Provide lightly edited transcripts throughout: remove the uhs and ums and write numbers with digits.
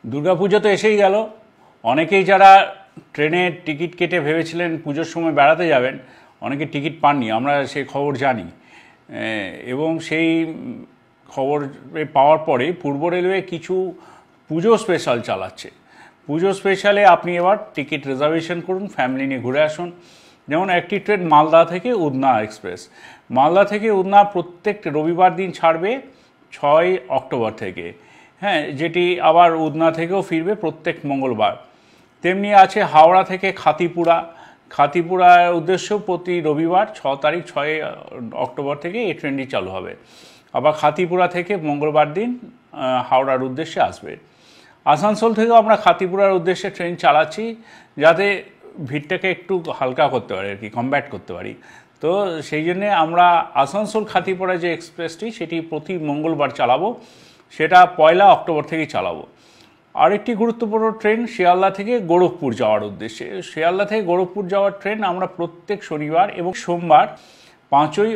দুর্গাপুজো তো এসেই গেল। অনেকেই যারা ট্রেনের টিকিট কেটে ভেবেছিলেন পুজোর সময় বেড়াতে যাবেন, অনেকে টিকিট পাননি, আমরা সেই খবর জানি। এবং সেই খবর পাওয়ার পরে পূর্ব রেলওয়ে কিছু পুজো স্পেশাল চালাচ্ছে। পুজো স্পেশালে আপনি এবার টিকিট রিজার্ভেশন করুন, ফ্যামিলি নিয়ে ঘুরে আসুন। যেমন একটি ট্রেন মালদা থেকে উদনা এক্সপ্রেস, মালদা থেকে উদনা প্রত্যেক রবিবার দিন ছাড়বে 6 অক্টোবর থেকে, হ্যাঁ, যেটি আবার উদনা থেকেও ফিরবে প্রত্যেক মঙ্গলবার। তেমনি আছে হাওড়া থেকে খাতিপুরা, খাতিপুরার উদ্দেশ্যেও প্রতি রবিবার 6 অক্টোবর থেকে এই ট্রেনটি চালু হবে। আবার খাতিপুরা থেকে মঙ্গলবার দিন হাওড়ার উদ্দেশ্যে আসবে। আসানসোল থেকেও আমরা খাতিপুরার উদ্দেশ্যে ট্রেন চালাচ্ছি, যাতে ভিড়টাকে একটু হালকা করতে পারি আর কি, কমব্যাট করতে পারি। তো সেই জন্যে আমরা আসানসোল খাতিপুরা যে এক্সপ্রেসটি সেটি প্রতি মঙ্গলবার চালাবো, সেটা 1 অক্টোবর থেকেই চালাবো। আরেকটি গুরুত্বপূর্ণ ট্রেন শিয়ালদা থেকে গোরখপুর যাওয়ার উদ্দেশ্যে, শিয়ালদা থেকে গোরখপুর যাওয়ার ট্রেন আমরা প্রত্যেক শনিবার এবং সোমবার 5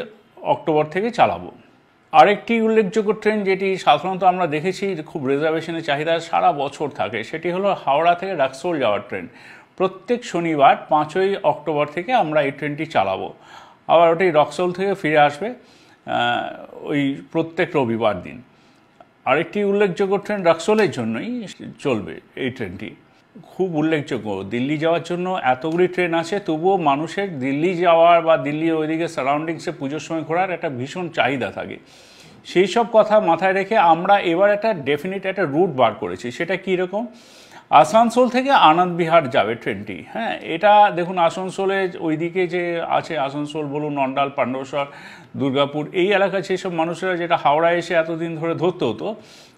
অক্টোবর থেকে চালাবো। আরেকটি উল্লেখযোগ্য ট্রেন যেটি সাধারণত আমরা দেখেছি খুব রিজার্ভেশনের চাহিদা সারা বছর থাকে, সেটি হলো হাওড়া থেকে রাক্সোল যাওয়ার ট্রেন। প্রত্যেক শনিবার 5 অক্টোবর থেকে আমরা এই ট্রেনটি চালাবো। আবার ওটি রক্সোল থেকে ফিরে আসবে ওই প্রত্যেক রবিবার দিন। আরেকটি উল্লেখযোগ্য ট্রেন রাক্সোলের জন্যই চলবে এই ট্রেনটি, খুব উল্লেখযোগ্য। দিল্লি যাওয়ার জন্য এতগুলি ট্রেন আছে, তবুও মানুষের দিল্লি যাওয়ার বা দিল্লি ওইদিকে সারাউন্ডিংসে পুজোর সময় ঘোরার একটা ভীষণ চাহিদা থাকে। সেই সব কথা মাথায় রেখে আমরা এবার একটা ডেফিনিট একটা রুট বার করেছি। সেটা কীরকম? আসানসোল থেকে আনন্দবিহার যাবে ট্রেনটি। হ্যাঁ, এটা দেখুন আসানসোলে ওইদিকে যে আছে, আসানসোল বলুন, অন্ডাল, পাণ্ডবসর, দুর্গাপুর, এই এলাকায় সেসব মানুষেরা যেটা হাওড়ায় এসে এতদিন ধরে ধরতে হতো,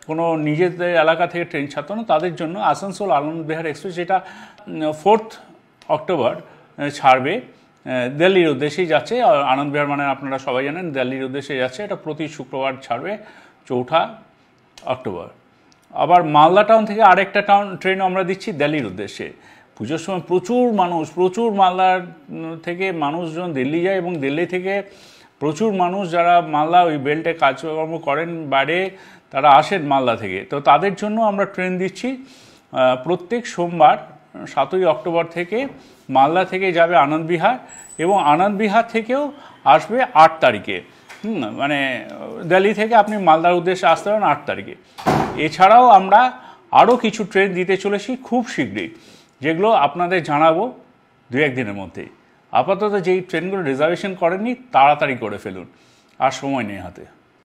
কোনো নিজেদের এলাকা থেকে ট্রেন ছাড়তো না, তাদের জন্য আসানসোল আনন্দবিহার এক্সপ্রেস, যেটা 4 অক্টোবর ছাড়বে, দিল্লির উদ্দেশ্যেই যাচ্ছে। আনন্দবিহার মানে আপনারা সবাই জানেন দিল্লির উদ্দেশ্যে যাচ্ছে। এটা প্রতি শুক্রবার ছাড়বে 4 অক্টোবর। আবার মালদা টাউন থেকে আরেকটা ট্রেন আমরা দিচ্ছি দিল্লির উদ্দেশ্যে। পুজোর সময় প্রচুর মালদার থেকে মানুষজন দিল্লি যায়, এবং দিল্লি থেকে প্রচুর মানুষ যারা মালদা ওই বেল্টে কাজকর্ম করেন বাইরে, তারা আসেন মালদা থেকে। তো তাদের জন্য আমরা ট্রেন দিচ্ছি প্রত্যেক সোমবার 7 অক্টোবর থেকে। মালদা থেকে যাবে আনন্দবিহার, এবং আনন্দবিহার থেকেও আসবে 8 তারিখে। মানে দিল্লি থেকে আপনি মালদার উদ্দেশ্যে আসতে পারেন 8 তারিখে। এছাড়াও আমরা আরও কিছু ট্রেন দিতে চলেছি খুব শীঘ্রই, যেগুলো আপনাদের জানাবো 2-1 দিনের মধ্যেই। আপাতত যেই ট্রেনগুলো রিজার্ভেশন করেননি তাড়াতাড়ি করে ফেলুন, আর সময় নেই হাতে।